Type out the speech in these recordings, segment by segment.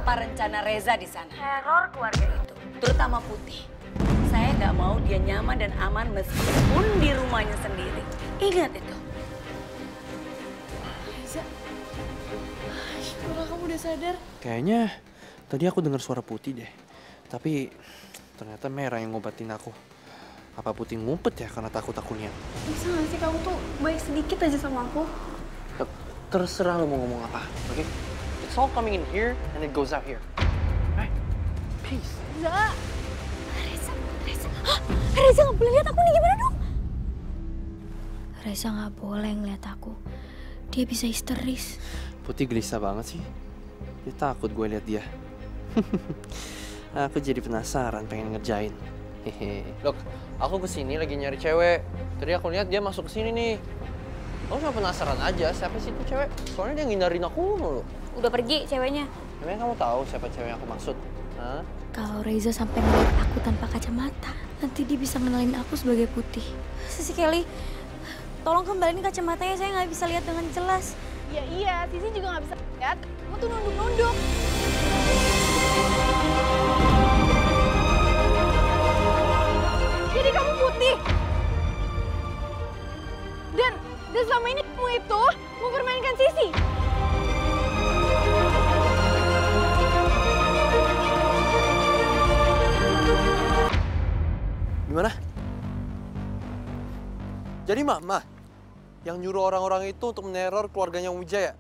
apa rencana Reza di sana. Teror keluarga itu, terutama Putih. Saya nggak mau dia nyaman dan aman meskipun di rumahnya sendiri. Ingat itu. Reza, syukurlah kamu udah sadar. Kayaknya tadi aku dengar suara Putih deh. Tapi ternyata Merah yang ngobatin aku. Apa Putih ngumpet ya karena takut aku lihat? Bisa gak sih kamu tuh baik sedikit aja sama aku? Terserah lo mau ngomong apa, oke? Okay? It's all coming in here and it goes out here. Right? Peace. Reza! Reza gak boleh lihat aku nih, gimana dong? Reza gak boleh ngeliat aku. Dia bisa histeris. Putih gelisah banget sih. Dia takut gue lihat dia. Aku jadi penasaran pengen ngerjain. Hehe. Look, aku kesini lagi nyari cewek. Tadi aku lihat dia masuk ke sini nih. Aku cuma penasaran aja siapa sih itu cewek. Soalnya dia ngindarin aku mulu. Udah pergi ceweknya. Emang kamu tahu siapa cewek yang aku maksud? Hah? Kalau Reza sampai melihat aku tanpa kacamata, nanti dia bisa ngenalin aku sebagai Putih. Sisi Kelly, tolong kembaliin kacamatanya, saya nggak bisa lihat dengan jelas. Ya iya, Sisi juga gak bisa lihat. Kamu tuh nunduk-nunduk. Jadi kamu Putih. Dan selama ini kamu itu mempermainkan Sisi. Gimana? Jadi Mama yang nyuruh orang-orang itu untuk meneror keluarganya Wijaya.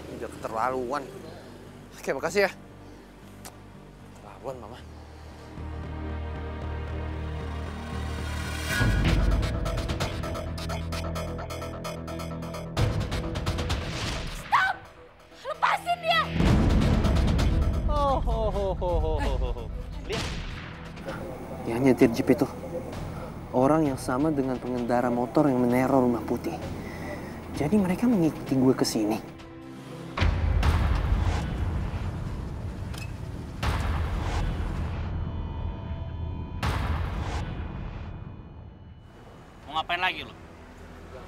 Ini udah keterlaluan. Oke, makasih ya. Keterlaluan, Mama. Stop! Lepasin dia! Lihat. Yang nyetir jeep itu orang yang sama dengan pengendara motor yang meneror rumah Putih. Jadi mereka mengikuti gue ke sini. Mau ngapain lagi lo?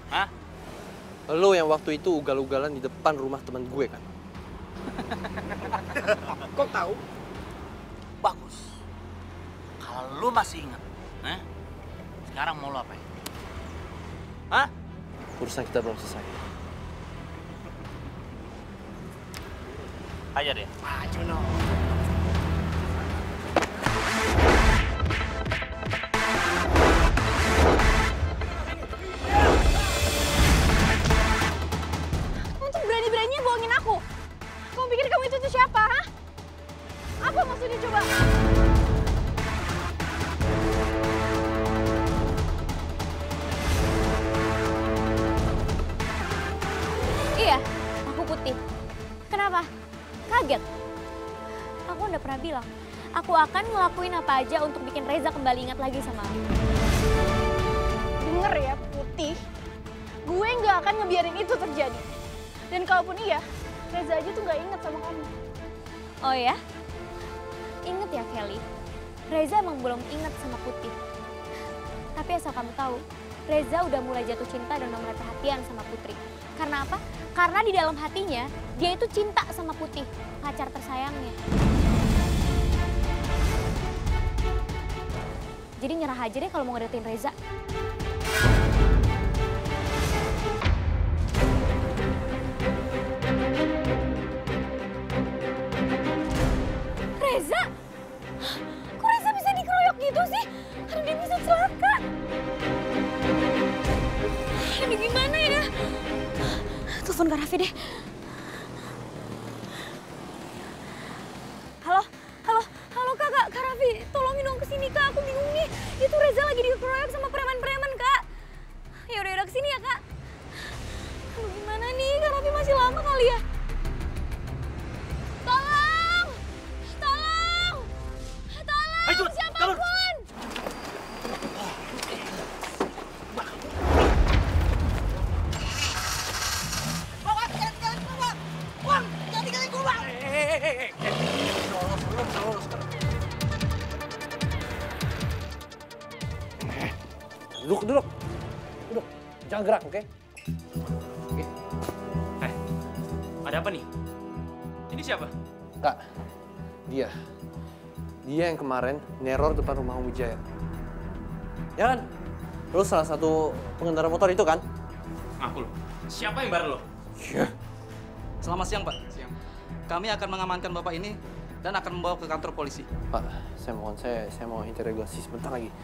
Hah? Lo yang waktu itu ugal-ugalan di depan rumah teman gue kan? Kok tahu? Bagus. Kalau lu masih ingat, sekarang mau lo apain? Hah? Urusan kita belum selesai. Aja deh. Maju no. Kamu tuh berani-beraninya bohongin aku. Kamu pikir kamu itu tuh siapa, ha? Apa maksudnya coba? Iya, aku Putih. Kenapa? Kaget? Aku udah pernah bilang, aku akan ngelakuin apa aja untuk bikin Reza kembali ingat lagi sama aku. Denger ya, Putih. Gue nggak akan ngebiarin itu terjadi. Dan kalaupun iya, Reza aja tuh nggak inget sama kamu. Oh ya? Ingat ya Kelly, Reza emang belum ingat sama Putih. Tapi asal kamu tahu, Reza udah mulai jatuh cinta dan udah mulai perhatian sama Putri. Karena apa? Karena di dalam hatinya, dia itu cinta sama Putih, pacar tersayangnya. Jadi nyerah aja deh kalau mau ngedeketin Reza. Reza? Kok Reza bisa dikeroyok gitu sih? Karena dia bisa celaka. Ini gimana ya? Telepon Kak Raffi deh. Halo, halo, halo Kak Raffi, tolongin dong kesini Kak, aku bingung nih. Itu Reza lagi dikeroyok sama preman-preman Kak. Yaudah kesini ya Kak. Aduh gimana nih, Kak Raffi masih lama kali ya? Tolong! Tolong! Tolong! Siapapun! Duduk. Jangan gerak, oke? Oke. Ada apa nih? Ini siapa? Kak, dia yang kemarin neror depan rumah Om Wijaya. Ya kan? Lo salah satu pengendara motor itu kan? Ngaku lo. Siapa yang bareng lo? Iya. Selamat siang, Pak. Siang. Kami akan mengamankan Bapak ini dan akan membawa ke kantor polisi. Pak, saya mau interogasi sebentar lagi.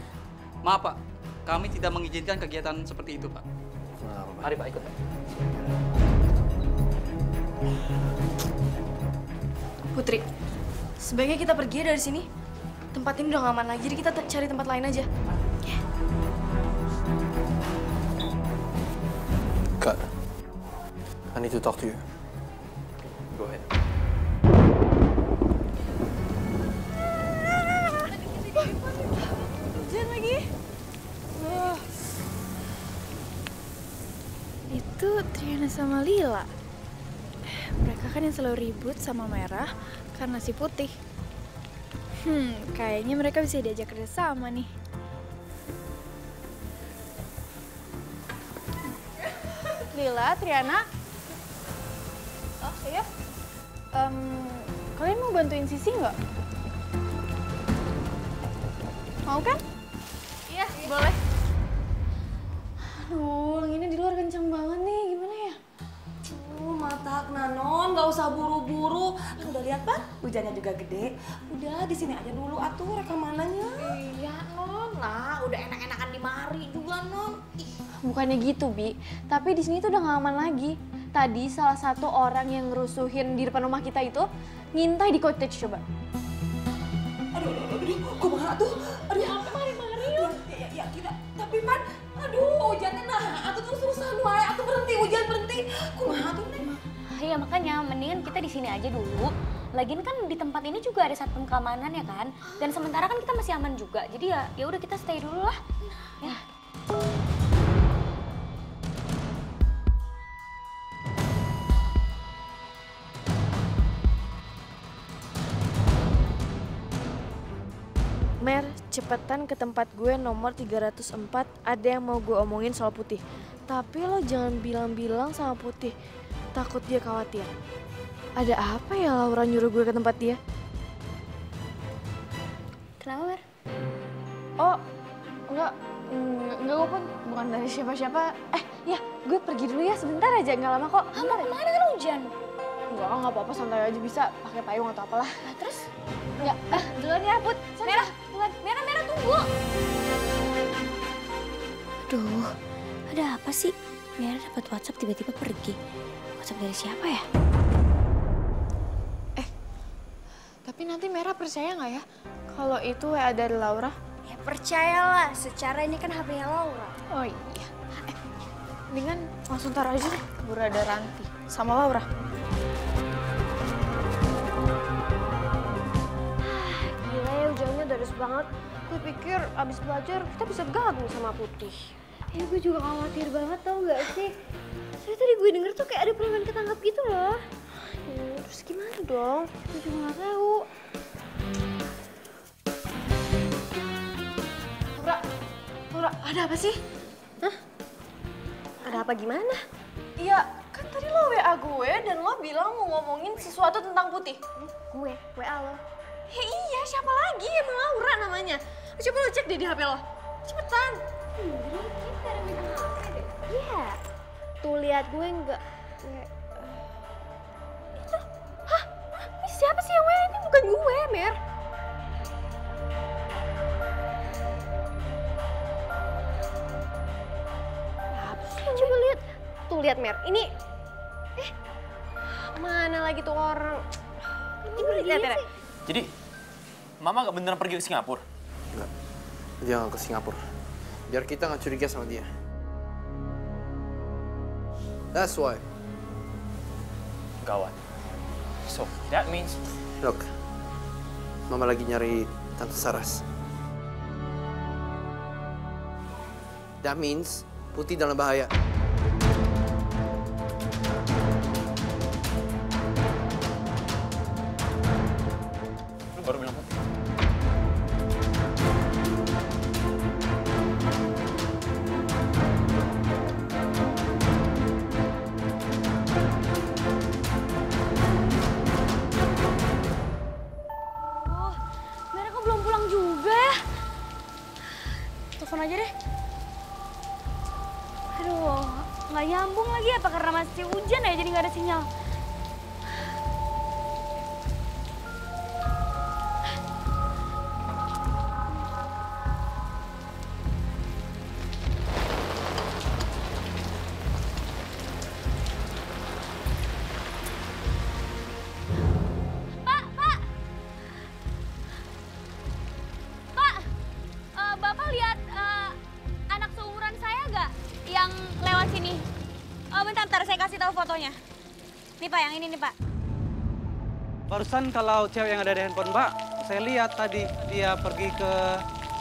Maaf, Pak. Kami tidak mengizinkan kegiatan seperti itu, Pak. Nah, Mari, Pak, ikut. Putri, sebaiknya kita pergi dari sini. Tempat ini udah nggak aman lagi, jadi kita cari tempat lain aja. Kak, I need to talk to you. Go ahead. Hujan lagi. Itu Triana sama Lila. Mereka kan yang selalu ribut sama Merah karena si Putih. Kayaknya mereka bisa diajak kerjasama nih. Lila, Triana. Oh iya. Kalian mau bantuin Sisi nggak? Mau kan? Iya, boleh. Aduh, anginnya di luar kencang banget nih. Gimana ya? Matak Nanon, nggak usah buru-buru. Udah lihat Pak, hujannya juga gede. Udah di sini aja dulu atuh rekamanannya. Iya Non, lah udah enak-enakan di mari juga Non. Bukannya gitu, Bi. Tapi di sini tuh udah gak aman lagi. Tadi salah satu orang yang ngerusuhin di depan rumah kita itu ngintai di cottage, coba. Aduh, kumaha tuh? Aduh, apa mari-mari yuk. Ya, kita. Tapi Pan, aduh, hujannya nah. Aku terus-terusan wae, aku berhenti, hujan berhenti. Kumaha tuh, Neng? Iya makanya mendingan kita di sini aja dulu. Lagian kan di tempat ini juga ada satpam keamanan ya kan. Dan sementara kan kita masih aman juga. Jadi ya udah kita stay dulu lah. Ya. Mer, cepetan ke tempat gue nomor 304. Ada yang mau gue omongin soal Putih. Tapi lo jangan bilang-bilang sama Putih. Takut dia khawatir. Ada apa ya Laura nyuruh gue ke tempat dia? Kenapa, Mer? Oh, enggak gue pun bukan dari siapa-siapa. Ya, gue pergi dulu ya, sebentar aja, nggak lama kok. Mau kemana kan hujan? Nggak apa-apa, santai aja, bisa pakai payung atau apalah. Nah, terus? Enggak, duluan ya Put. Merah, merah tunggu. Aduh, ada apa sih? Merah dapat WhatsApp tiba-tiba pergi. WhatsApp dari siapa ya? Tapi nanti Merah percaya nggak ya kalau itu WA dari Laura? Ya percayalah, secara ini kan HP-nya Laura. Oh iya. Mendingan langsung taruh aja deh. Keburu ada Ranti sama Laura. Gila ya hujannya deras banget. Gue pikir abis belajar kita bisa gabung sama Putih. Ya gue juga khawatir banget tau gak sih? Soalnya tadi gue denger tuh kayak ada preman ketangkap gitu loh. Terus gimana dong? Gue juga gak tahu. Laura, ada apa sih? Hah? Ada apa gimana? Iya, kan tadi lo WA gue dan lo bilang mau ngomongin sesuatu tentang Putih. Gue, WA lo. Ya iya, siapa lagi? Emang Laura namanya. Coba lo cek deh di HP lo. Cepetan. Iya. Tuh lihat gue enggak. Hah? Ini siapa sih yang WA? Ini bukan gue, Mer. Coba lihat. Tuh lihat Mer. Ini mana lagi tuh orang? Ini lihat. Jadi, Mama nggak beneran pergi ke Singapura? Enggak, dia nggak ke Singapura. Biar kita nggak curiga sama dia. That's why. Gawat. So, that means... Look, Mama lagi nyari Tante Saras. That means Putih dalam bahaya. Lu baru bilang Putih. telepon aja deh. Aduh, nggak nyambung lagi apa karena masih hujan ya jadi nggak ada sinyal. Bapak lihat anak seumuran saya nggak yang lewat sini? Oh, bentar, saya kasih tahu fotonya. Nih Pak, yang ini nih Pak. Barusan kalau cewek yang ada di handphone Mbak, saya lihat tadi dia pergi ke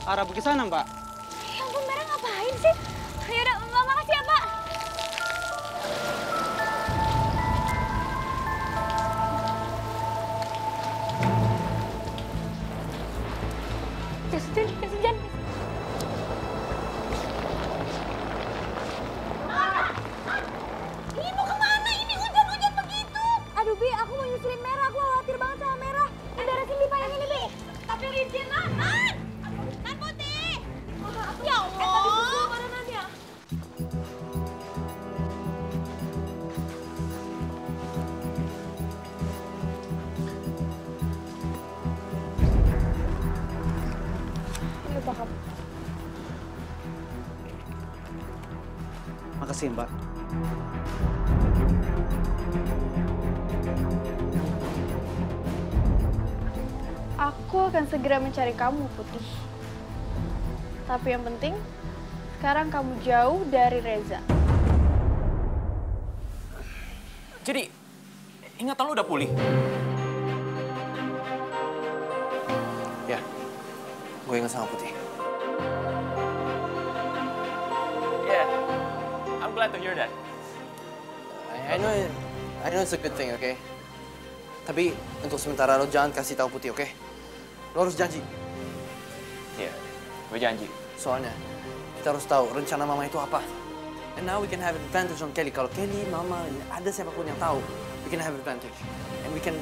arah bukit sana, Mbak. Ya ampun, Merah ngapain sih? Yaudah, makasih ya Pak. Jas hujan. Ini mau kemana? Ini hujan-hujan begitu. Aduh Bi, aku mau nyusulin Merah. Aku khawatir banget sama Merah. Beresin Bi, Pak, yang ini Bi. Tapi licin lah. Nan Putih. Ya Allah. Tadi susul mana Nan ya? Ini Pak. Makasih, Mbak. Aku akan segera mencari kamu, Putih. Tapi yang penting, sekarang kamu jauh dari Reza. Jadi, ingatan lu udah pulih? Ya, gue ingat sama Putih. Yeah, I'm glad to hear that. I know it's a good thing, okay? Tapi untuk sementara lo jangan kasih tahu Putih, oke? Lo harus janji. Iya, gue janji. Soalnya kita harus tahu rencana Mama itu apa. And now we can have advantage on Kelly. Kalau Kelly, Mama, ada siapapun yang tahu, we can have advantage. And we can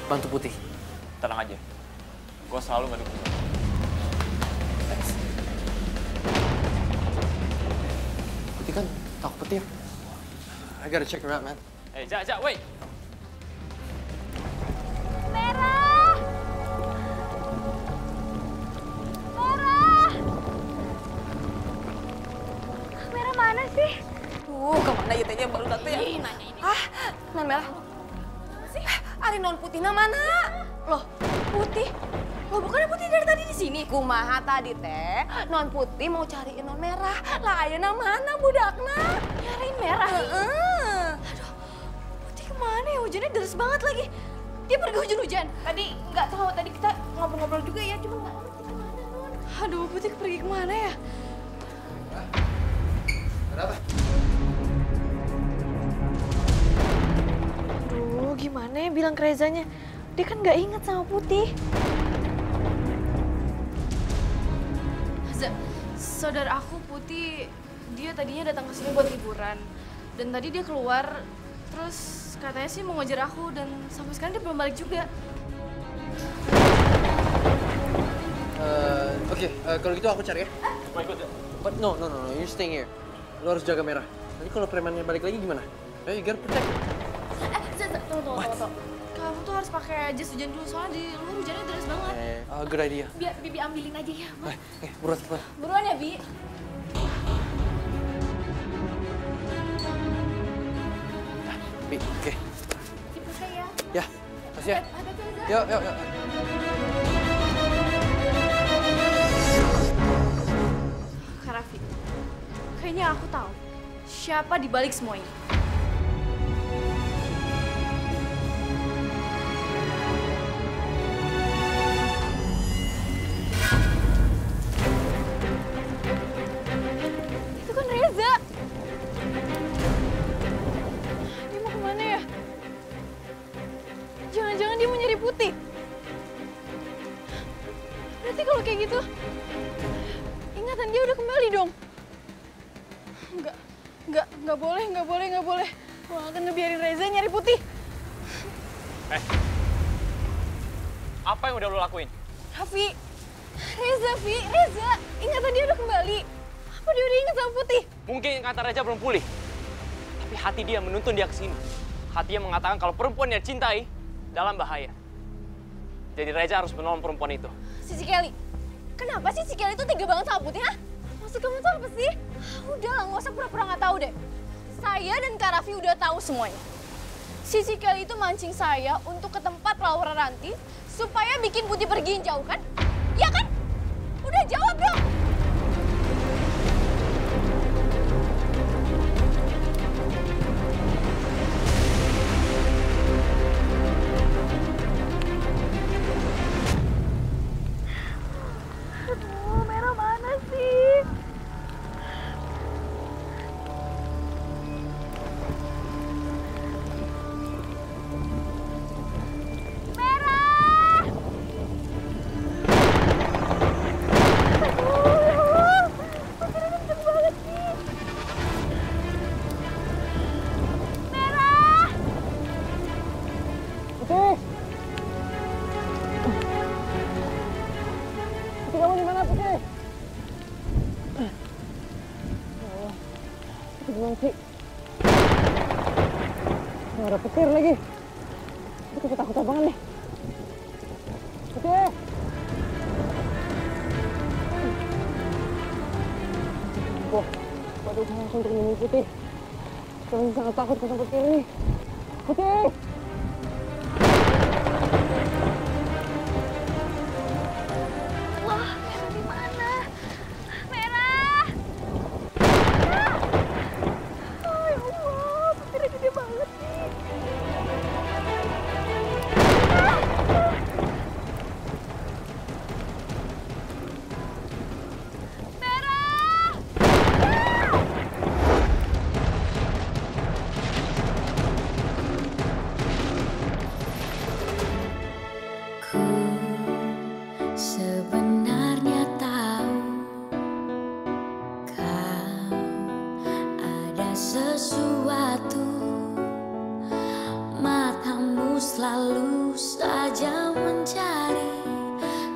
bantu Putih. Tenang aja. Gue selalu ngedukung. Thanks. Putih kan takut petir. I gotta check her out, man. Hey, Jak, wait! Merah! Merah! Merah mana sih? Kemana ya tehnya baru datang ya? Nanya ini. Non Merah. Sih, Ari non Putih mana? Loh, Putih? Loh, bukannya Putih dari tadi di sini? Kumaha tadi teh? Non Putih mau cariin non Merah. Lah ayeuna mana budakna? Nyariin Merah? Aduh, Putih kemana ya? Hujannya deras banget lagi. Dia pergi hujan-hujan. Tadi nggak tahu, tadi kita ngobrol-ngobrol juga ya, cuma nggak ngerti kemana, Non. Aduh, Putih pergi kemana ya? Ada apa? Aduh, gimana ya bilang ke Rezanya? Dia kan nggak inget sama Putih. Saudara aku Putih, dia tadinya datang ke sini buat liburan. Dan tadi dia keluar, terus katanya sih mau ngejar aku dan sampai sekarang dia belum balik juga. Oke, kalau gitu aku cari ya. Gue ikut ya. But no, you're staying here. Lo harus jaga Merah. Nanti kalau premannya balik lagi gimana? You gotta protect her. Tunggu. Kamu tuh harus pakai jas hujan dulu, soalnya di luar hujannya deras banget. Good idea. Biar Bibi ambilin aja ya, Ma. Buruan, cepat. Buruan ya, Bi. Bi, oke. Dipakai ya. Ya, kasih ya. Hati-hati, Reza. Yuk. Kak Raffi, kayaknya aku tahu siapa di balik semua ini. Itu kan Reza. Dia mau kemana ya? Jangan-jangan dia mau nyari Putih. Berarti kalau kayak gitu, ingatan dia udah kembali dong. Nggak boleh. Gue akan ngebiarin Reza nyari Putih. Apa yang udah lo lakuin? Raffi, Reza, Vi, Reza, ingatan dia udah kembali. Apa dia udah ingat sama Putih? Mungkin ingatan Reza belum pulih. Tapi hati dia menuntun dia ke sini. Hatinya mengatakan kalau perempuan yang cintai dalam bahaya. Jadi Reza harus menolong perempuan itu. Cici Kelly, kenapa sih Cici Kelly itu tega banget sama Putih, ha? Maksud kamu tuh apa sih? Udahlah, nggak usah pura-pura nggak tahu deh. Saya dan Kak Raffi udah tahu semuanya. Cici Kelly itu mancing saya untuk ke tempat Laura Ranti supaya bikin Putih pergi jauh, kan? Ya kan? Udah jawab dong! Aduh, Merah mana sih? Nggak ada petir lagi. Itu ketakutan banget nih. Putih! Wah, waduh saya langsung terlindungi Putih. Saya sangat takut sama petir ini. Putih! Wah, Merah di mana? Merah! Oh ya Allah, petirnya gede banget nih. Sebenarnya tahu kau ada sesuatu, matamu selalu saja mencari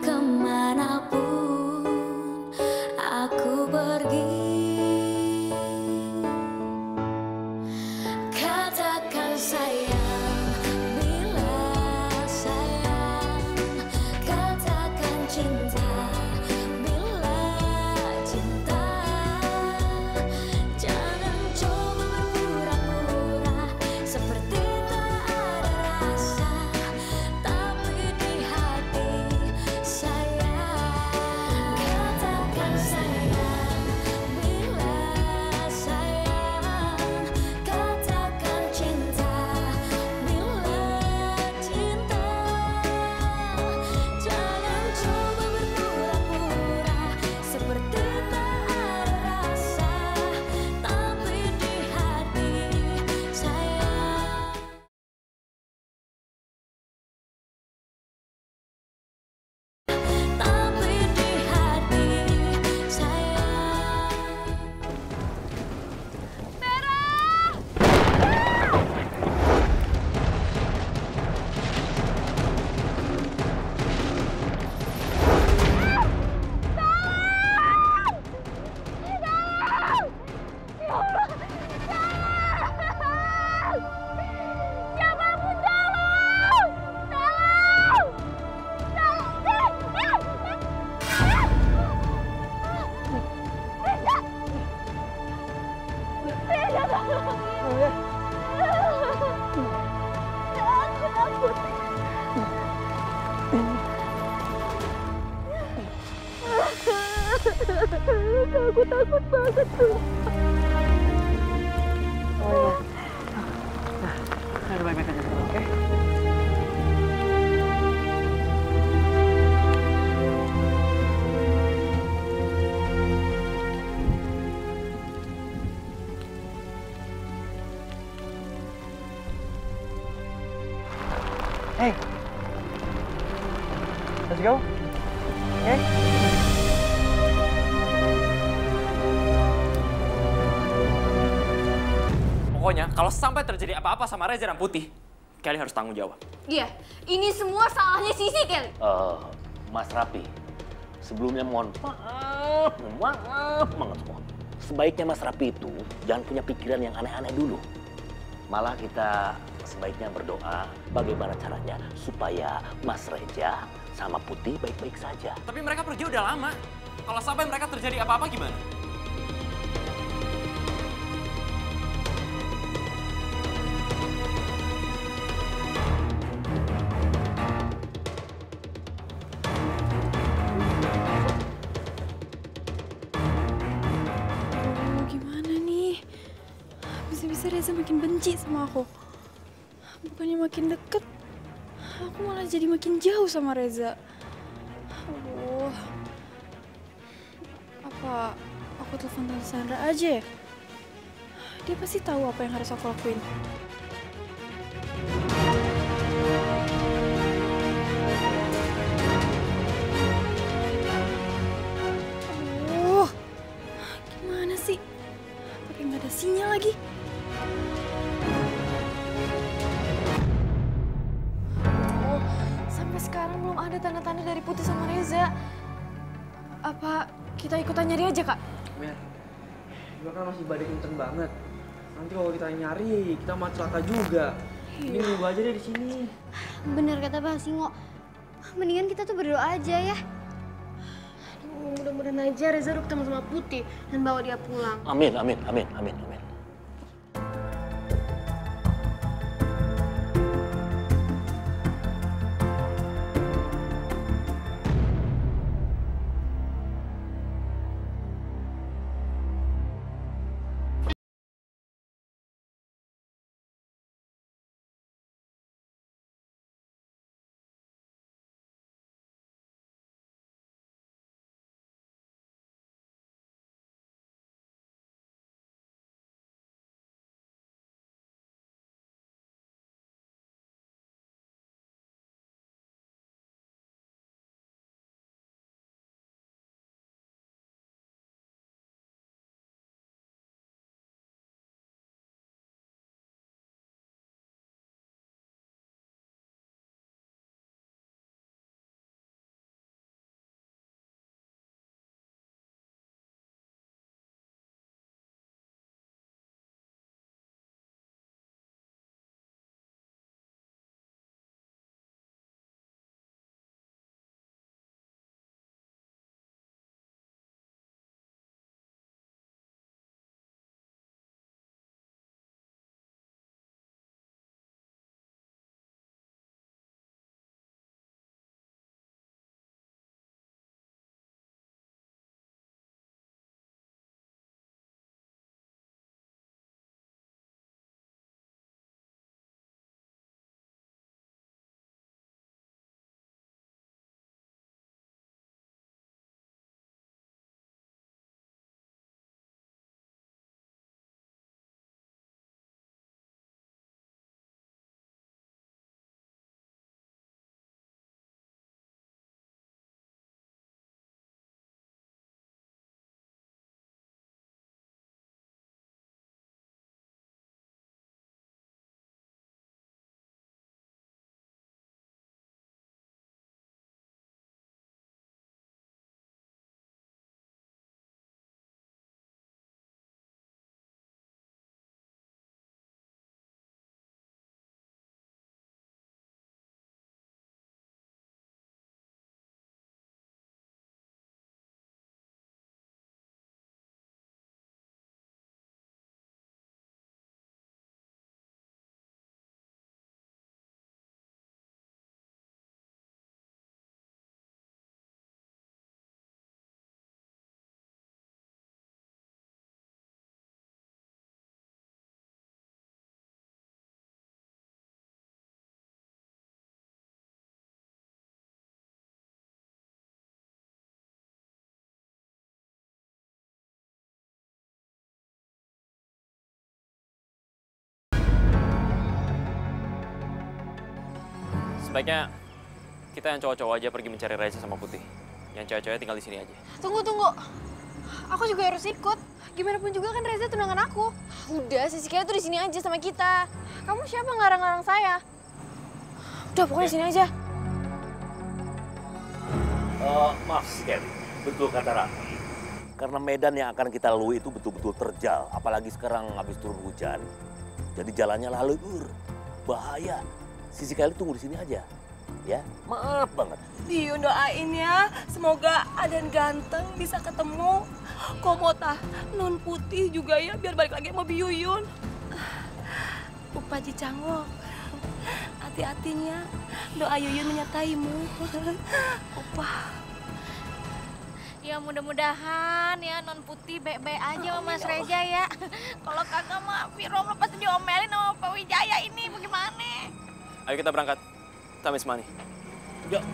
kemanapun aku pergi. Katakan sayang, bila sayang, katakan cinta, bila cinta. Jangan coba berpura-pura seperti tak ada rasa, tapi di hati sayang. Katakan sayang, bila sayang, katakan cinta, bila cinta. Jangan coba berpura-pura seperti tak ada rasa, tapi di hati sayang. Tapi di hati sayang. Aku takut banget tuh. Oh iya. Nah, saya baik-baik aja dulu, oke? Hey, let's go. Okay? Pokoknya kalau sampai terjadi apa-apa sama Reza dan Putih, Kelly harus tanggung jawab. Iya, ini semua salahnya Sisi, Kelly. Mas Raffi, Sebelumnya mohon maaf banget semua. Sebaiknya Mas Rapi itu jangan punya pikiran yang aneh-aneh dulu. Malah kita sebaiknya berdoa bagaimana caranya supaya Mas Reza sama Putih baik-baik saja. Tapi mereka pergi udah lama. Kalau sampai mereka terjadi apa-apa gimana? Gimana nih? Bisa-bisa Reza makin benci sama aku. Bukannya makin deket, aku malah jadi makin jauh sama Reza. Aduh. Apa aku telepon Tante Sandra aja ya? Dia pasti tahu apa yang harus aku lakuin. Aduh. Gimana sih? Pakai nggak ada sinyal lagi. Oh, sampai sekarang belum ada tanda-tanda dari Putih sama Reza. Apa kita ikutan nyari aja, Kak? Mer, juga kan masih badai kenceng banget. Nanti kalau kita nyari, kita malah celaka juga. Ini nunggu aja deh di sini. Bener kata Bang Singo. Mendingan kita tuh berdoa aja ya. Aduh, mudah-mudahan aja Reza udah ketemu sama Putih dan bawa dia pulang. Amin. Sebaiknya kita yang cowok-cowok aja pergi mencari Reza sama Putih. Yang cewek-cewek tinggal di sini aja. Tunggu. Aku juga harus ikut. Gimana pun juga kan Reza tunangan aku. Udah, si Kelly tuh di sini aja sama kita. Kamu siapa ngarang-ngarang saya? Udah, pokoknya di sini aja. Maaf, Kelly. Betul kata Raffi. Karena medan yang akan kita lalui itu betul-betul terjal. Apalagi sekarang habis turun hujan. Jadi jalannya lalur. Bahaya. Sisi kali tunggu di sini aja. Ya, maaf banget. Biyun doain ya, semoga Aden ganteng bisa ketemu. Komota non putih juga ya, biar balik lagi sama Biyun. Upaji Cangok, hati-hatinya. Doa Yuyun menyertaimu. Upah. Ya mudah-mudahan ya non putih baik-baik aja sama Mas Reza ya. Kalau kagak mah Viro pasti diomelin sama Pak Wijaya ini bagaimana? Ayo kita berangkat. Tamis Mani. Ya,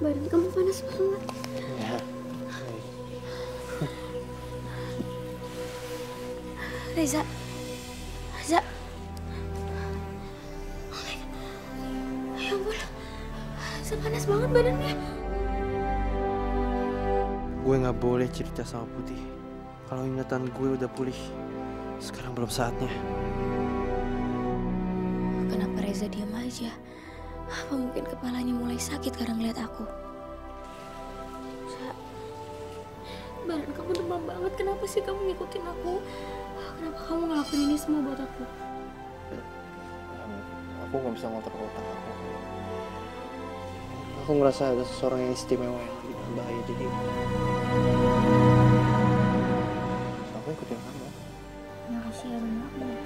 Badan kamu panas banget. Ya. Reza. Reza. Oh my God. Ya ampun. Reza panas banget badannya. Gue nggak boleh cerita sama Putih. Kalau ingatan gue udah pulih. Sekarang belum saatnya. Kenapa Reza diam aja? Apa mungkin kepalanya mulai sakit karena ngeliat aku? Badan kamu demam banget. Kenapa sih kamu ngikutin aku? Kenapa kamu ngelakuin ini semua buat aku? Aku nggak bisa ngontrol otak aku. Aku ngerasa ada seseorang yang istimewa yang lagi berbahaya di diri. Aku ikutin kamu. Makasih ya Bang.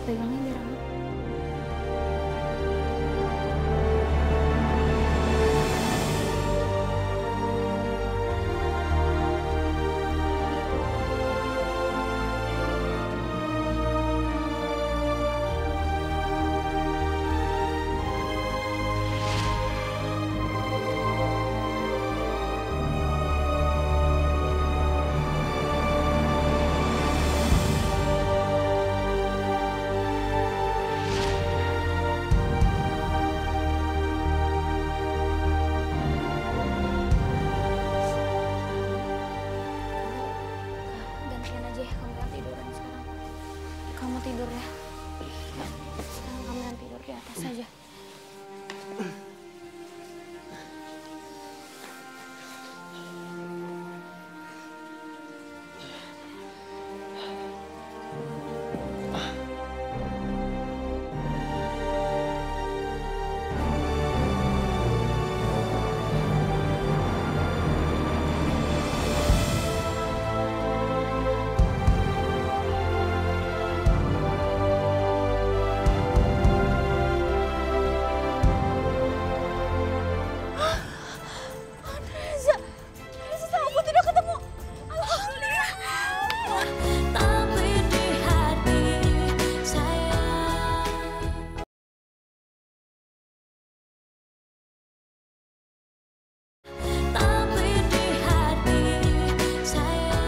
Pegangnya biar aman. Gantian aja ya, kamu yang tiduran sekarang. Kamu tidur ya. Sekarang kamu yang tidur di atas aja. Tapi di hati saya Tapi di hati saya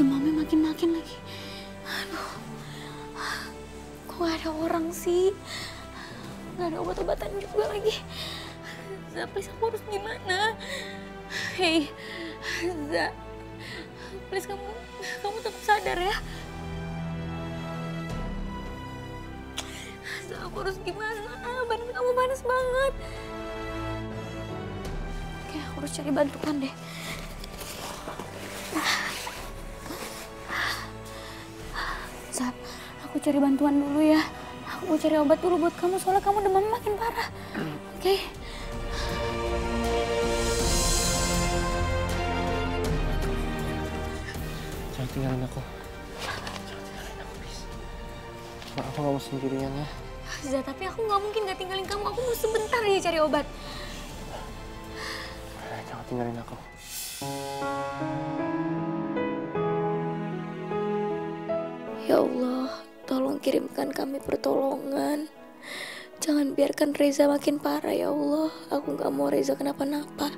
Demamnya makin-makin lagi. Aduh. Kok gak ada orang sih? Gak ada obat-obatan juga lagi. Za, please aku harus gimana? Hei, Za. Please kamu tetap sadar ya. Za, aku harus gimana? Badan kamu panas banget. Oke, aku harus cari bantuan deh. Zap, aku cari bantuan dulu ya. Aku Aku mau cari obat dulu buat kamu, soalnya kamu demam makin parah. Oke? Jangan tinggalin aku. Jangan tinggalin aku, please. Mak, aku gak mau sendirian ya. Za, tapi aku nggak mungkin nggak tinggalin kamu. Aku mau sebentar aja cari obat. Jangan tinggalin aku. Ya Allah, tolong kirimkan kami pertolongan. Jangan biarkan Reza makin parah ya Allah. Aku nggak mau Reza kenapa-napa.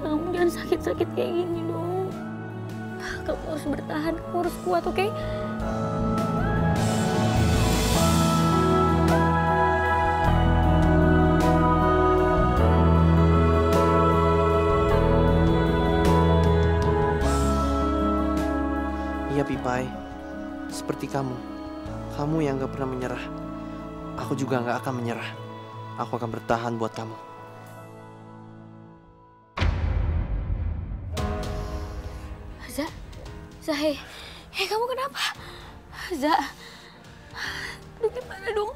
Kamu jangan sakit-sakit kayak gini dong. Kamu harus bertahan, kamu harus kuat, oke? Iya, Pipai. Seperti kamu. Kamu yang gak pernah menyerah. Aku juga gak akan menyerah. Aku akan bertahan buat kamu. Za, hei, kamu kenapa? Za, aduh gimana dong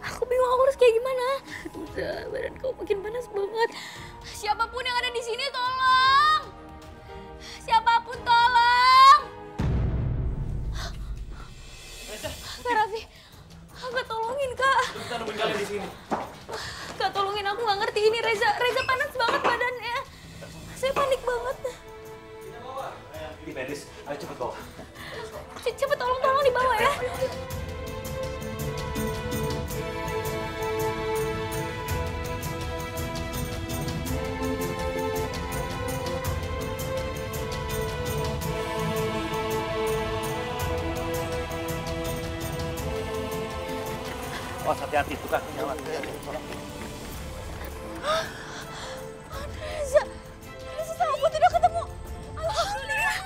aku bingung aku harus kayak gimana. Za, badan kamu makin panas banget. Siapapun yang ada di sini tolong. Siapapun tolong. Kak Raffi, Kak tolongin Kak. Kita nungguin kalian di sini. Kak tolongin, aku nggak ngerti ini Reza panas banget badannya. Saya panik banget. Ini medis, ayo cepet bawa. Cepet tolong dibawa ya. Oh, hati-hati, tukang nyala. Reza sama Putih udah ketemu. Alhamdulillah.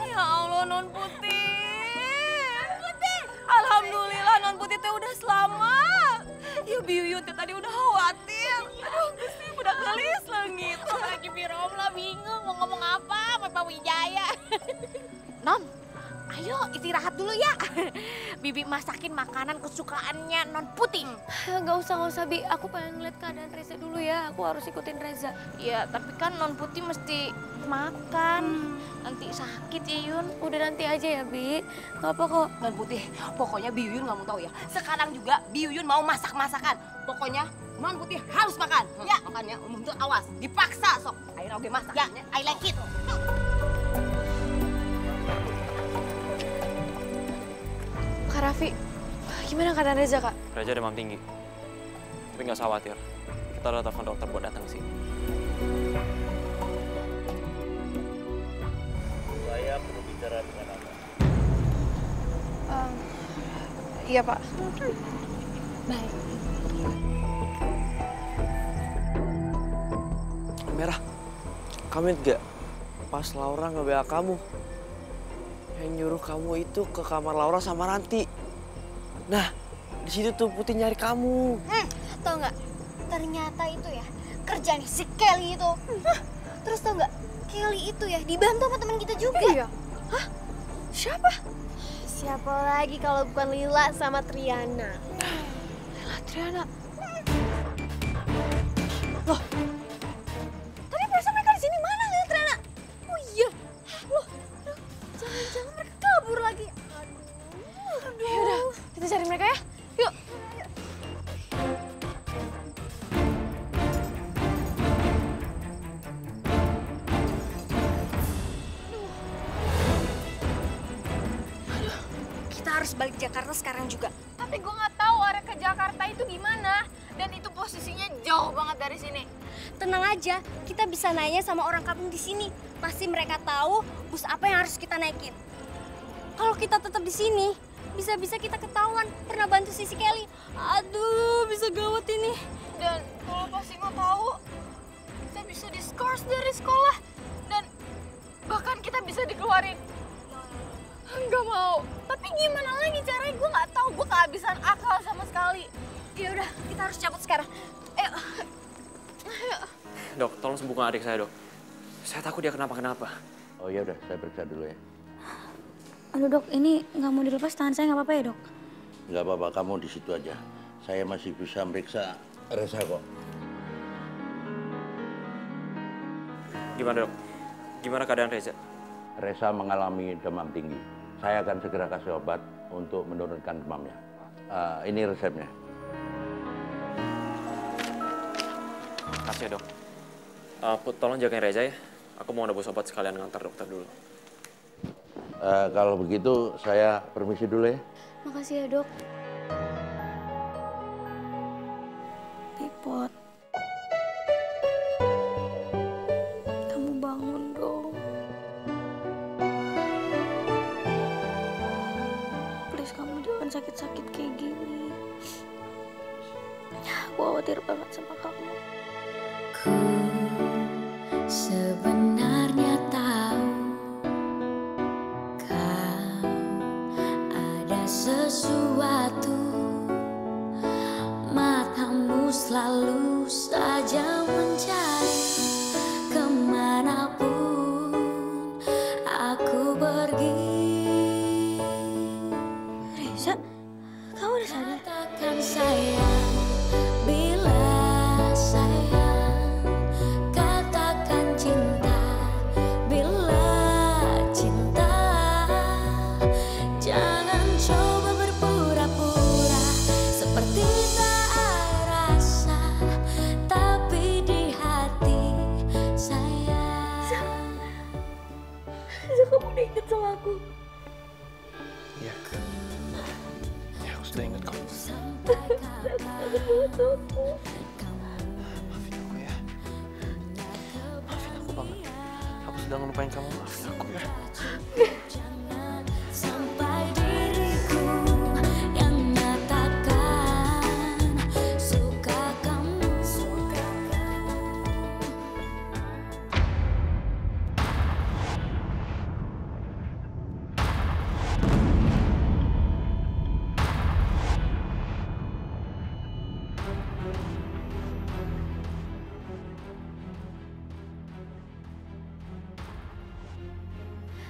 Ya Allah, Non Putih. Alhamdulillah, Non Putih teh udah selamat. Ya Biyuyun teh tadi udah khawatir. Aduh, Gusti udah gelis leungit. Lagi Birom lah bingung mau ngomong apa sama Pak Wijaya. Non, ayo istirahat dulu ya. Bibi masakin makanan kesukaannya Non Putih. Gak usah Bi. Aku pengen ngeliat keadaan Reza dulu ya. Aku harus ikutin Reza. Ya, tapi kan Non Putih mesti makan. Nanti sakit ya Yun. Udah nanti aja ya Bi. Gak apa kok. Non Putih, pokoknya Biyuyun nggak mau tahu ya. Sekarang juga Biyuyun mau masak-masakan. Pokoknya Non Putih harus makan. Ya, makannya untuk awas. Dipaksa sok. Ayo oke masak. Ya, I like it. Kak Raffi, gimana keadaan Reza, Kak? Reza demam tinggi. Tapi nggak usah khawatir. Kita udah telepon dokter buat datang ke sini. Saya perlu bicara dengan Anda. Iya, Pak. Baik. Merah, kamu ingat gak? Pas Laura nge-WA kamu. Yang nyuruh kamu itu ke kamar Laura sama Ranti. Nah, di situ tuh Putih nyari kamu. Tau nggak? Ternyata itu ya kerjaan si Kelly itu. Terus tau nggak? Kelly itu ya dibantu sama teman kita juga. Iya. Hah? Siapa? Siapa lagi kalau bukan Lila sama Triana? Lila, Triana. Loh, tadi perasaan mereka di sini mana Lila Triana? Oh iya, loh, jangan-jangan mereka kabur lagi. Aduh. Yaudah, kita cari mereka ya. Yuk. Kita harus balik Jakarta sekarang juga. Tapi gue nggak tahu arah ke Jakarta itu gimana. Dan itu posisinya jauh banget dari sini. Tenang aja, kita bisa nanya sama orang kampung di sini. Pasti mereka tahu bus apa yang harus kita naikin. Kalau kita tetap di sini, bisa-bisa kita ketahuan pernah bantu Sisi Kelly. Aduh, bisa gawat ini. Dan kalau Pak Singo tahu, kita bisa diskors dari sekolah. Dan bahkan kita bisa dikeluarin. Nggak mau. Tapi gimana lagi caranya? Gue nggak tahu. Gue kehabisan akal sama sekali. Ya udah, kita harus cabut sekarang. Ayo. Ayo. Dok, tolong sembuhkan adik saya, Dok. Saya takut dia kenapa-kenapa. Oh ya udah, saya periksa dulu ya. Aduh dok, ini nggak mau dilepas tangan saya, nggak apa-apa ya dok? Nggak apa-apa, kamu di situ aja. Saya masih bisa meriksa Reza kok. Gimana, Dok? Gimana keadaan Reza? Reza mengalami demam tinggi. Saya akan segera kasih obat untuk menurunkan demamnya. Ini resepnya. Makasih ya, Dok. Put, tolong jagain Reza ya. Aku mau nebus obat sekalian ngantar dokter dulu. Kalau begitu, saya permisi dulu ya. Makasih ya dok. Pipot, kamu bangun dong. Please kamu jangan sakit-sakit kayak gini. Aku khawatir banget sama kamu. Sebenarnya tahu kau ada sesuatu, matamu selalu saja mencari kemanapun aku pergi. Reza, kamu udah sadar? Katakan sayang, bila sayang, katakan cinta, bila cinta. Jangan coba berpura-pura seperti tak ada rasa, tapi di hati sayang. Reza, kamu udah inget sama aku? Iya. Ya, aku sudah ingat kamu. Maafin aku ya. Maafin aku banget. Aku sudah ngelupain kamu. Maafin aku ya. Sampai diriku yang nyatakan suka kamu, suka kamu.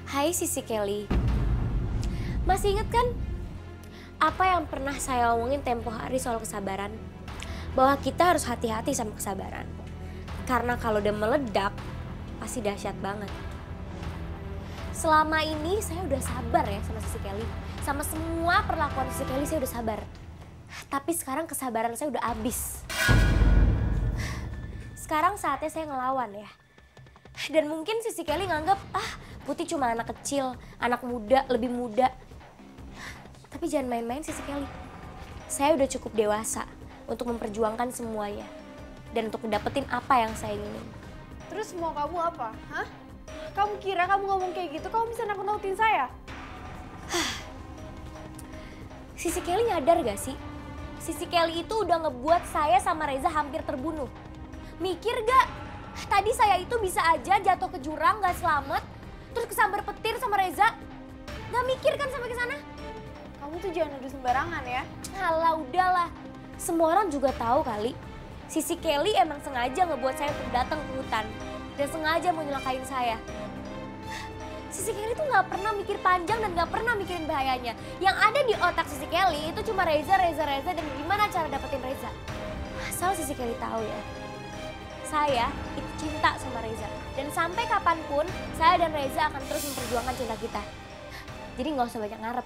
Hai Sisi Kelly. Masih ingat kan apa yang pernah saya omongin tempo hari soal kesabaran? Bahwa kita harus hati-hati sama kesabaran. Karena kalau udah meledak, pasti dahsyat banget. Selama ini saya udah sabar ya sama Sisi Kelly. Sama semua perlakuan Sisi Kelly saya udah sabar. Tapi sekarang kesabaran saya udah habis. Sekarang saatnya saya ngelawan ya. Dan mungkin Sisi Kelly nganggap, Putih cuma anak kecil, anak muda, lebih muda. Tapi jangan main-main Sisi Kelly. Saya udah cukup dewasa untuk memperjuangkan semuanya. Dan untuk dapetin apa yang saya inginin. Terus mau kamu apa? Hah? Kamu kira kamu ngomong kayak gitu, kamu bisa nakut-nakutin saya? Sisi Kelly nyadar gak sih? Sisi Kelly itu udah ngebuat saya sama Reza hampir terbunuh. Mikir gak? Tadi saya itu bisa aja jatuh ke jurang gak selamat. Terus kesambar petir sama Reza. Gak mikir kan sampai ke sana? Kamu tuh jangan nuduh sembarangan ya. Alah udahlah. Semua orang juga tahu kali. Sisi Kelly emang sengaja ngebuat saya untuk datang ke hutan. Dan sengaja mau nyelakain saya. Sisi Kelly tuh gak pernah mikir panjang dan gak pernah mikirin bahayanya. Yang ada di otak Sisi Kelly itu cuma Reza dan gimana cara dapetin Reza. Asal Sisi Kelly tahu ya. Saya itu cinta sama Reza. Dan sampai kapanpun saya dan Reza akan terus memperjuangkan cinta kita. Jadi gak usah banyak ngarep.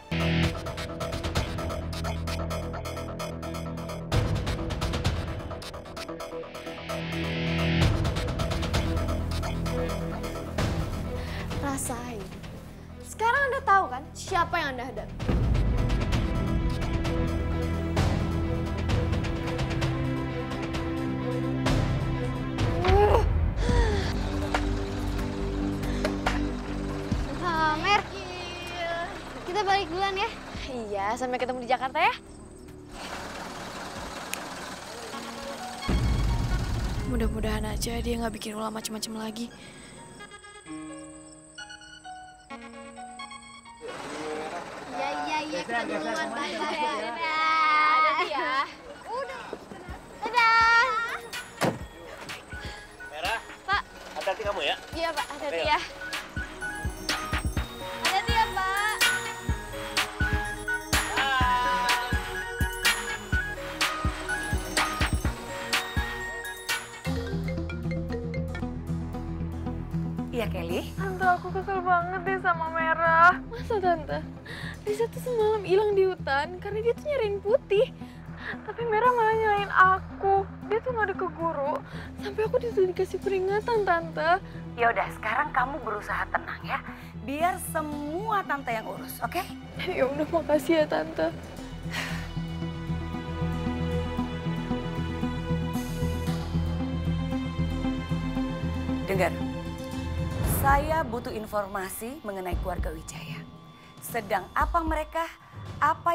Rasain. Sekarang Anda tahu kan siapa yang Anda hadapi? Mer, kita balik duluan ya. Iya, sampai ketemu di Jakarta ya. Mudah-mudahan aja dia nggak bikin ulah macem-macem lagi. Iya, kita duluan. Dadah. Hati ya. Udah. Dadah. Merah. Pak. Hati-hati kamu ya. Iya Pak, hati-hati Ayo. ya. Hati-hati ya Pak. Iya Kelly? Tante, aku kesel banget deh sama Merah. Masa Tante? Reza tuh semalam hilang di hutan karena dia tuh nyariin Putih. Tapi Merah malah nyalain aku. Dia tuh ngadu ke guru. Sampai aku dikasih peringatan, Tante. Ya udah, sekarang kamu berusaha tenang ya. Biar semua Tante yang urus, oke? Ya udah, makasih ya Tante. Dengar, saya butuh informasi mengenai keluarga Wijaya. Sedang apa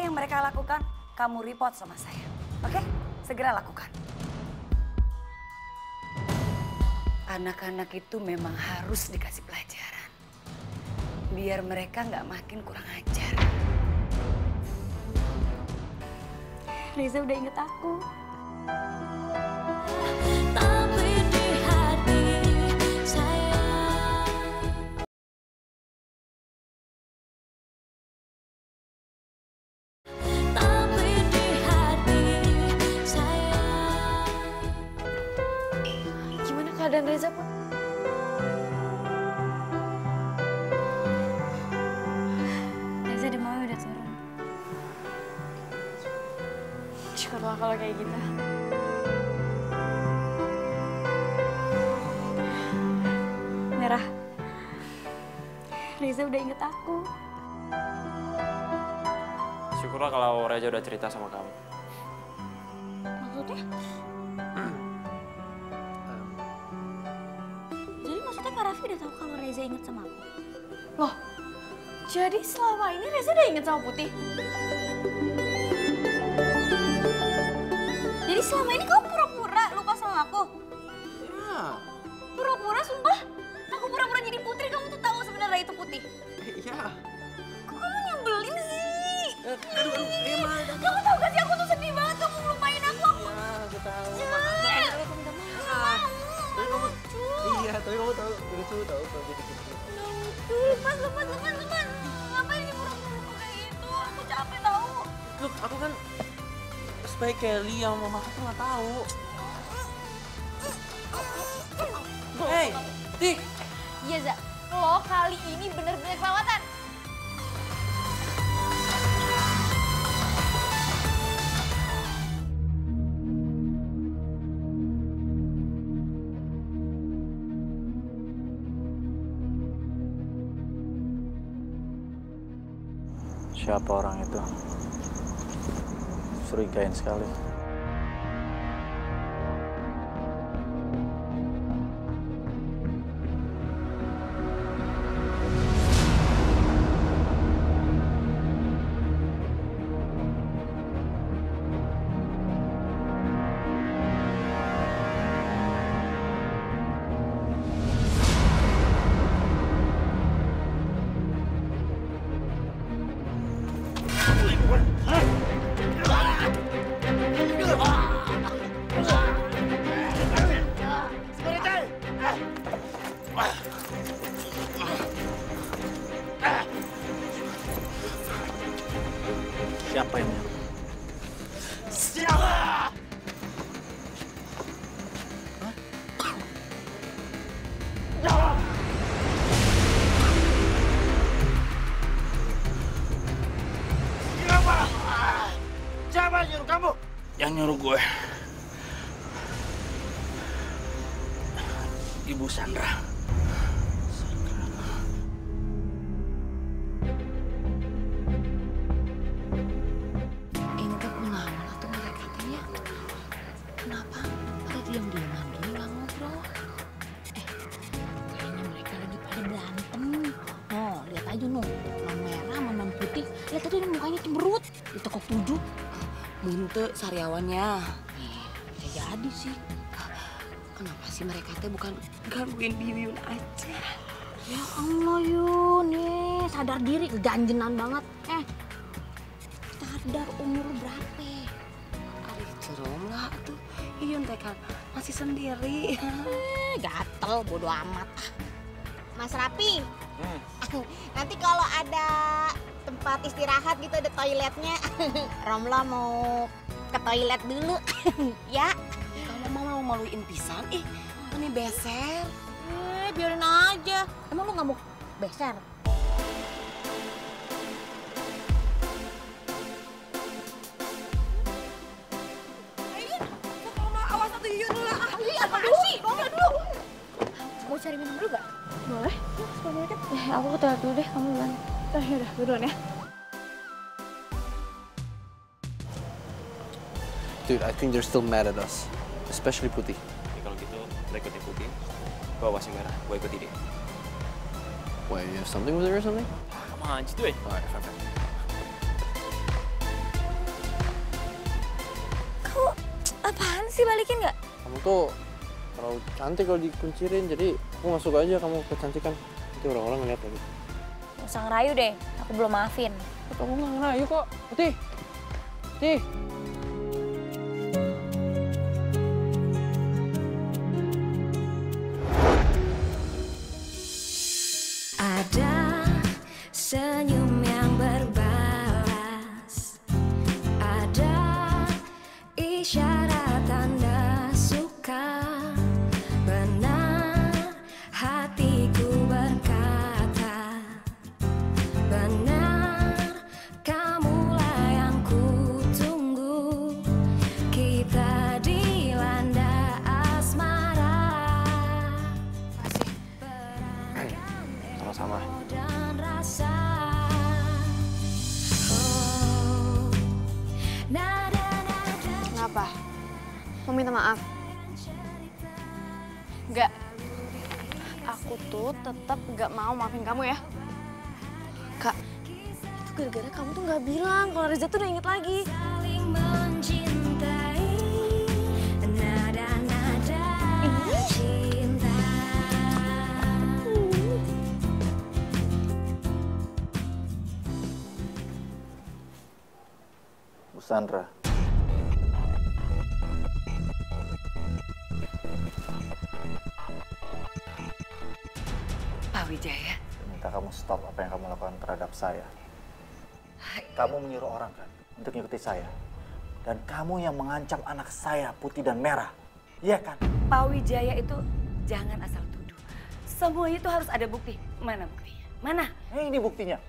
yang mereka lakukan, kamu report sama saya. Oke? Segera lakukan. Anak-anak itu memang harus dikasih pelajaran. Biar mereka nggak makin kurang ajar. Reza udah inget aku. Tapi di hati saya Tapi di hati saya Gimana keadaan Reza, Put? Reza demamnya udah turun. Syukurlah kalau kayak gitu. Merah. Reza udah inget aku. Syukurlah kalau Reza udah cerita sama kamu. Maksudnya? Jadi maksudnya Kak Raffi udah tahu kalau Reza inget sama aku? Loh, jadi selama ini Reza udah inget sama Putih? Jadi selama ini kamu pura-pura lupa sama aku? Ya. Pura-pura, sumpah? Aku pura-pura jadi putri, kamu tuh tahu sebenarnya itu Putih? Iya. Kok kamu nyebelin sih? Aduh, emang. Kamu tahu gak sih aku tuh sedih banget kamu ngelupain aku. Ya, aku tahu. Iya, tapi kamu tahu lucu tahu kalau jadi gitu. Lepas. Ngapain ini pura-pura kayak gitu? Aku capek tahu. Look, aku kan sebaik Kelly yang mama aku nggak tahu. Hey, Tik. Iya Za, lo kali ini bener-bener kelewatan. Siapa orang itu? Curigain sekali. Siapa ini? Siapa? Siapa yang nyuruh kamu? Yang nyuruh gue. Ibu Sandra. Ini tuh kemana tuh mereka ya? Kenapa pada diam-diaman gini nggak ngobrol? Kayaknya mereka lagi pada berantem. Oh, lihat aja noh, non merah sama non putih. Lihat tadi mukanya cemberut, ditekuk 7. Muntah sariawannya. Bisa jadi sih. Kenapa sih mereka teh bukan gangguin Biyun aja? Ya Allah Yun, sadar diri, keganjenan banget. Sadar umur berapa? Aduh, cerong lah tuh. Biyun teh kan masih sendiri. Gatel, bodo amat. Mas Rapi, nanti kalau ada tempat istirahat gitu, ada toiletnya, Romla mau ke toilet dulu, ya? Kamu mau maluin pisan? Ini beser. Biarin aja. Emang lu nggak mau beser? Awas satu Yuyun dulu lah. Lihat dulu, Romla dulu. Mau cari minum dulu gak? Boleh. Aku ke toilet dulu deh, kamu duluan. Yaudah, gue duluan ya. Dude, I think they're still mad at us. Especially Putih. Ya, kalau gitu, kita ikutin Putih. Gue awasin Merah, gue ikuti dia. Wait, you have something with her or something? Come on, just do it. Alright, fine. Kamu apaan sih, balikin nggak? Kamu tuh terlalu cantik kalau dikuncirin, jadi aku masuk aja kamu kecantikan. Nanti orang-orang ngeliat lagi. Nggak usah ngerayu deh, aku belum maafin. Kamu nggak ngerayu kok, Putih. Putih. Ada senyum yang berbalas, ada isyarat tanda suka. Benar hatiku berkata, benar kamulah yang ku tunggu. Kita dilanda asmara. Sama-sama. Kenapa? Mau minta maaf? Enggak. Aku tuh tetap nggak mau maafin kamu ya. Kak, itu gara-gara kamu tuh nggak bilang kalau Reza tuh udah inget lagi. Saling mencintai, nada-nada cinta. Bu Sandra. Pak Wijaya. Minta kamu stop apa yang kamu lakukan terhadap saya. Kamu menyuruh orang kan untuk mengikuti saya. Dan kamu yang mengancam anak saya, Putih dan Merah. Iya kan? Pak Wijaya itu jangan asal tuduh. Semuanya itu harus ada bukti. Mana buktinya? Mana? Ini buktinya.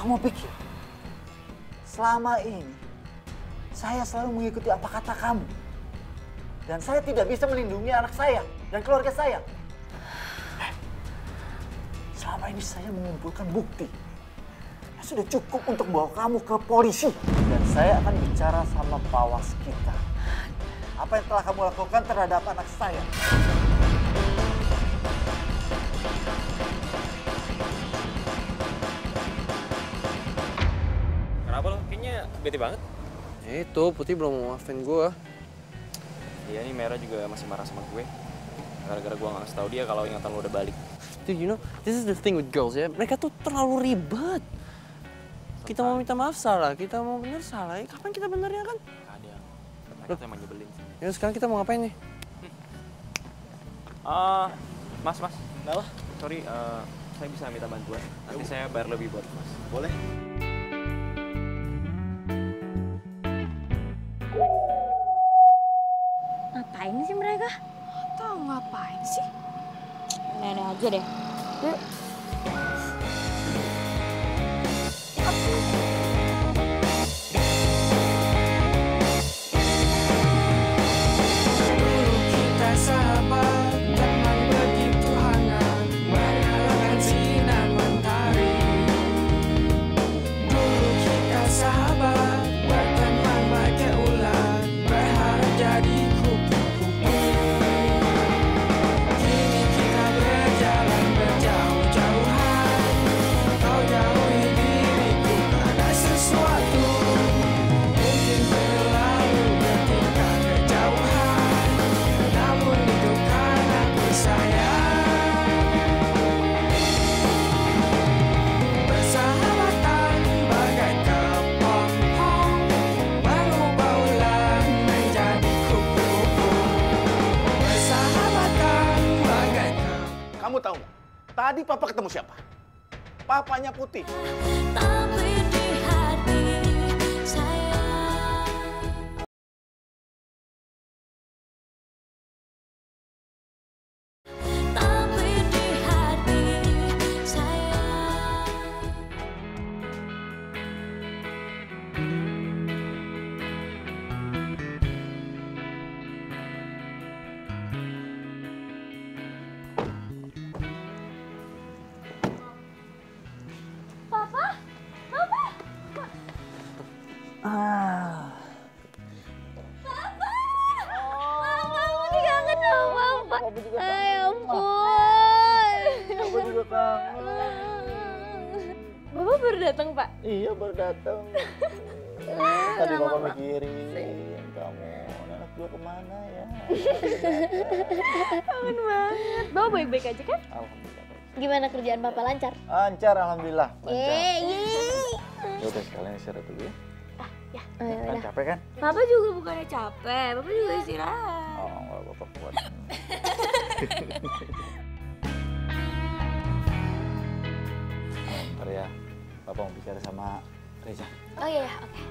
Kamu pikir selama ini saya selalu mengikuti apa kata kamu? Dan saya tidak bisa melindungi anak saya dan keluarga saya. Selama ini saya mengumpulkan bukti. Sudah cukup untuk bawa kamu ke polisi. Dan saya akan bicara sama Pawas kita. Apa yang telah kamu lakukan terhadap anak saya? Kenapa lo? Kayaknya bete banget. Itu, Putih belum mau maafin gue. Iya, ini Merah juga masih marah sama gue. Gara-gara gue nggak ngasih tau dia kalau ingatan lo udah balik. Dude, you know, this is the thing with girls ya. Mereka tuh terlalu ribet. Kita mau minta maaf salah, kita mau bener salah. Kapan kita benernya kan? Kadang. Mereka tuh emang nyebelin. Ya sekarang kita mau ngapain nih? Mas. Enggak lah. Sorry, saya bisa minta bantuan. Nanti saya bayar lebih buat Mas. Boleh? Ngapain sih mereka? Tahu ngapain sih? Nenek aja deh. Yuk. Kita sahabat, teman begitu hangat, menghalangan sinar mentari. Dulu kita sahabat, berteman bagai ular, berharap jadi kupu-kupu. Kini kita Kamu tahu nggak? Tadi Papa ketemu siapa? Papanya Putih. Tapi di hati saya. Tapi di hati saya. Papa? Papa? Papa! Mama, Putih kangen sama Papa. Ay, ampun. Aku juga kangen. Bapak baru datang, Pak? Iya, baru datang. Tadi Papa mikirin kamu. Anak gue kemana ya? Kangen banget. Bapak baik-baik aja kan? Alhamdulillah. Gimana kerjaan Papa lancar? Lancar, alhamdulillah. Lancar. Yeay. Ya udah sekalian istirahat dulu ya. Kan capek kan? Papa juga bukannya capek, Papa juga istirahat. Oh, enggak Bapak kuat. Bentar ya, Bapak mau bicara sama Reza. Oh iya, oke.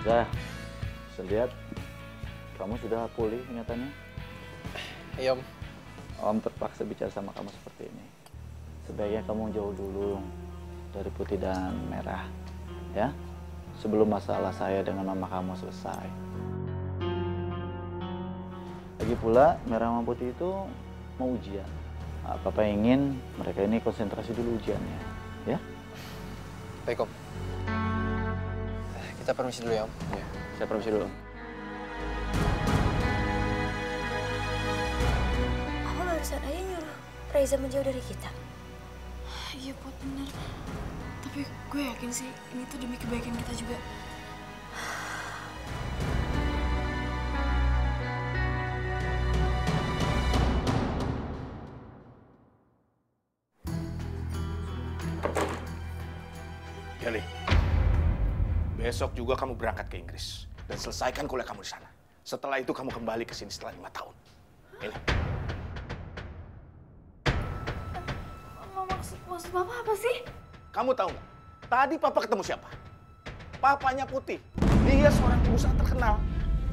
Zah, saya lihat kamu sudah pulih ingatannya. Iya, Om. Om terpaksa bicara sama kamu seperti ini. Sebaiknya kamu jauh dulu dari putih dan merah, ya. Sebelum masalah saya dengan mama kamu selesai. Lagi pula, merah sama putih itu mau ujian. Nah, Papa ingin mereka ini konsentrasi dulu ujiannya, ya. Baik, Om. Kita permisi dulu ya, Om. Ya, saya permisi dulu, Om. Papa barusan aja nyuruh Reza menjauh dari kita. Iya, Pot, bener. Tapi gue yakin sih ini tuh demi kebaikan kita juga. Kelly, besok juga kamu berangkat ke Inggris dan selesaikan kuliah kamu di sana. Setelah itu kamu kembali ke sini setelah 5 tahun. Ini. Maksud Papa apa sih? Kamu tahu nggak? Tadi Papa ketemu siapa? Papanya Putih. Dia seorang pengusaha terkenal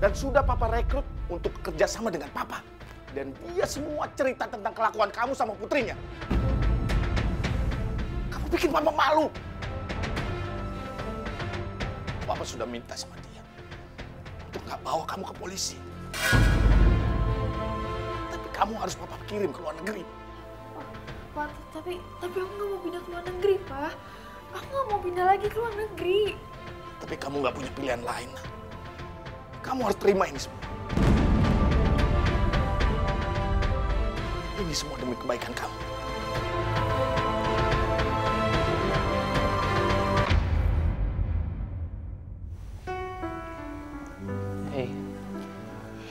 dan sudah Papa rekrut untuk kerjasama dengan Papa. Dan dia semua cerita tentang kelakuan kamu sama putrinya. Kamu bikin Papa malu. Papa sudah minta sama dia untuk nggak bawa kamu ke polisi. Tapi kamu harus Papa kirim ke luar negeri. Pak, tapi aku nggak mau pindah ke luar negeri, Pak. Aku nggak mau pindah lagi ke luar negeri. Tapi kamu nggak punya pilihan lain. Kamu harus terima ini semua. Ini semua demi kebaikan kamu.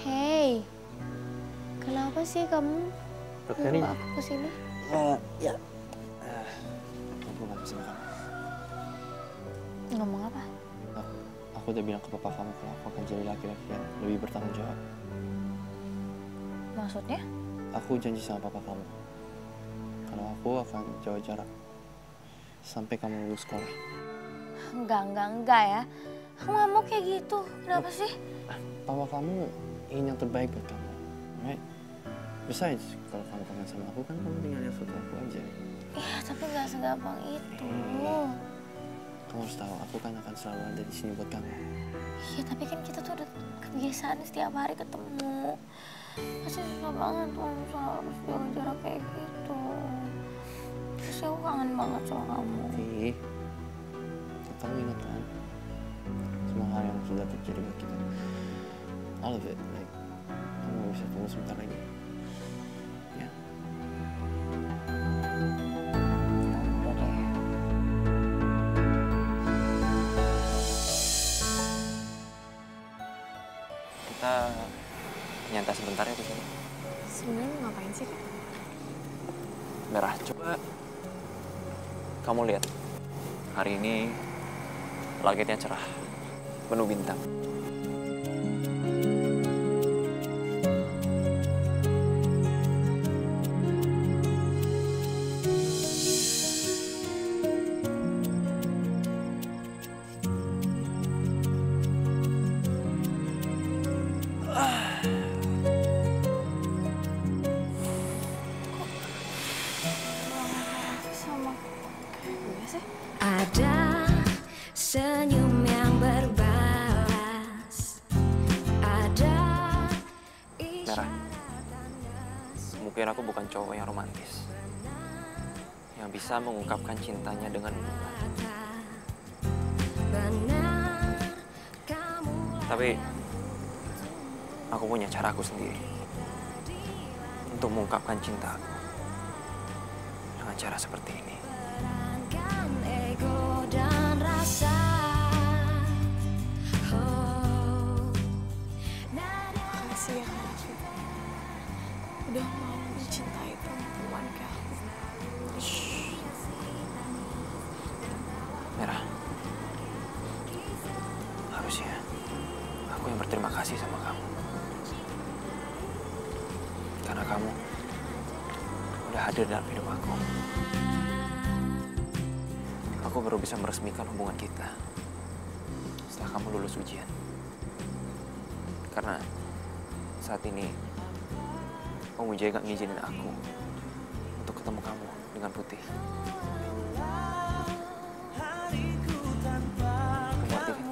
Hey, kenapa sih kamu Nyuruh aku kesini? Ya. Aku ngomong sama kamu. Ngomong apa? Aku udah bilang ke papa kamu kalau aku akan jadi laki-laki yang lebih bertanggung jawab. Maksudnya? Aku janji sama papa kamu kalau aku akan jauh jarak sampai kamu lulus sekolah. Enggak ya. Aku nggak mau kayak gitu. Kenapa sih? Papa kamu ingin yang terbaik buat kamu, right? Besides, kalau kamu kangen sama aku kan kamu tinggal lihat foto aku aja. Iya, tapi nggak segampang itu. Kamu harus tahu, aku kan akan selalu ada di sini buat kamu. Iya, tapi kan kita tuh udah kebiasaan setiap hari ketemu. Pasti susah banget tuh misalnya harus jaga jarak kayak gitu. Terus aku kangen banget sama kamu. Kamu ingat kan? Semua hal yang sudah terjadi buat kita. All of it, like, kamu bisa tunggu sebentar lagi. Ya. Kita nyantai sebentar ya di sini. Sebenarnya mau ngapain sih, Kak? Merah, coba kamu lihat. Hari ini langitnya cerah, penuh bintang. pikir aku bukan cowok yang romantis. Yang bisa mengungkapkan cintanya dengan bunga. Tapi aku punya caraku sendiri untuk mengungkapkan cinta aku dengan cara seperti ini. Makasih ya, Raffi. Udah mau mencintai perempuan kayak aku. Merah, harusnya aku yang berterima kasih sama kamu. Karena kamu udah hadir dalam hidup aku. Aku baru bisa meresmikan hubungan kita setelah kamu lulus ujian. Karena saat ini Om Wijaya gak ngizinin aku untuk ketemu kamu dengan Putih. Kamu ngerti kan?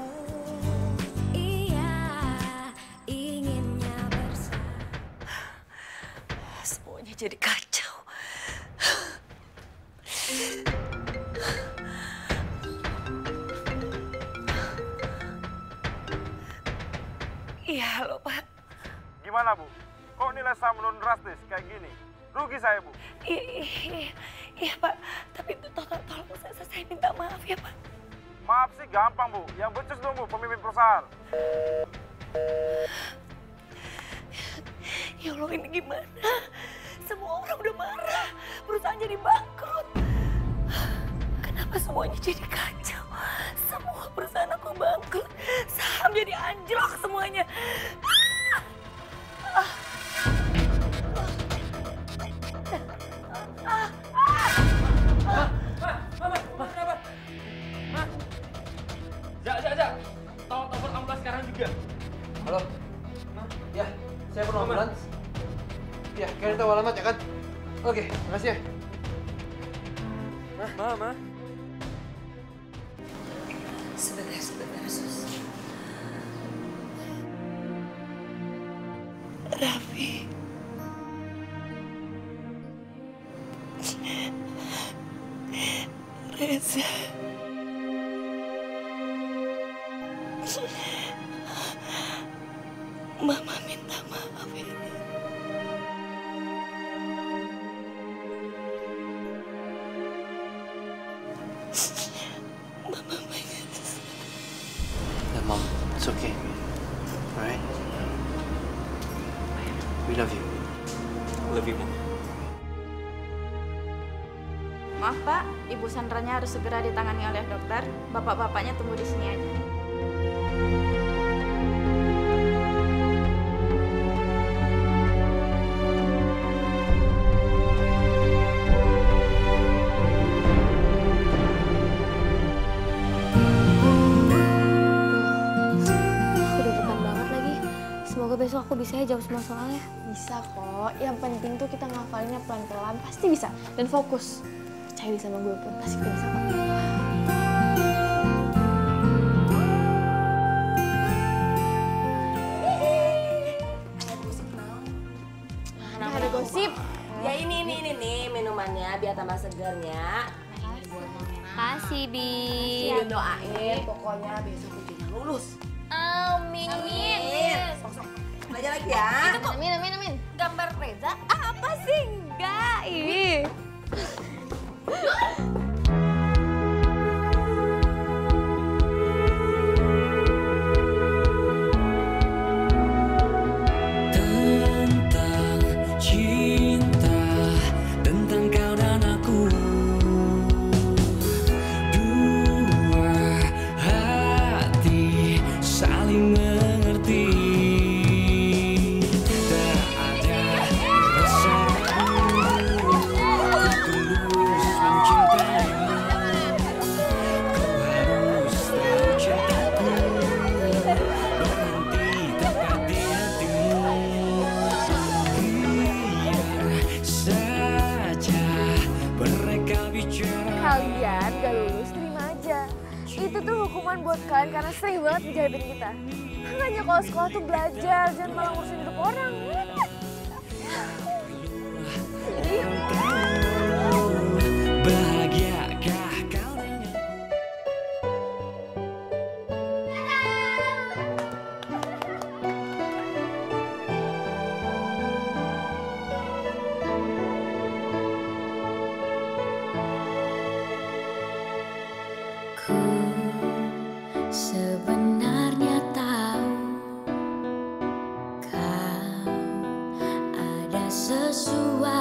Semuanya jadi kacau. Iya, halo Pak. Gimana Bu? Kok nilai saham menurun drastis kayak gini? Rugi saya Bu. Iya Pak, tapi tolong saya minta maaf ya Pak. Maaf sih gampang Bu, yang becus dong Bu pemimpin perusahaan. Ya Allah, ini gimana? Semua orang udah marah, perusahaan jadi bangkrut. Kenapa semuanya jadi kacau? Semua perusahaan aku bangkrut, saham jadi anjlok semuanya. Jak. Tolong telepon ambulans sekarang juga. Halo? Ya, saya perlu ambulans. Ya, kalian tahu alamat ya kan? Oke, makasih ya. Ma. Sebentar, Sus. Raffi. Reza. Mama minta maaf ini. Mama pengen. Ya, Mom, it's okay. Alright? We love you. Love you, Mom. Maaf Pak, Ibu Sandranya harus segera ditangani oleh dokter. Bapak-bapaknya tunggu di sini aja. Besok aku bisa ya jawab semua soalnya. Bisa kok, yang penting tuh kita ngafalinnya pelan-pelan, pasti bisa. Dan fokus. Percaya sama gue pun, pasti kita bisa kok. Ada gosip. Ya ini nih minumannya biar tambah segernya. Kasih, Bi. Sini doain, pokoknya besok ujiannya lulus. Amin. Belajar lagi ya. Itu kok. Amin. Gambar Reza? Apa sih? Enggak. Ih. Tentang cinta, tentang kau dan aku. Dua hati saling mengerti. Kalian gak lulus, terima aja. Itu tuh hukuman buat kalian karena sering banget ngejahatin kita. Makanya kalau sekolah tuh belajar, jangan malah ngurusin hidup orang. sesuai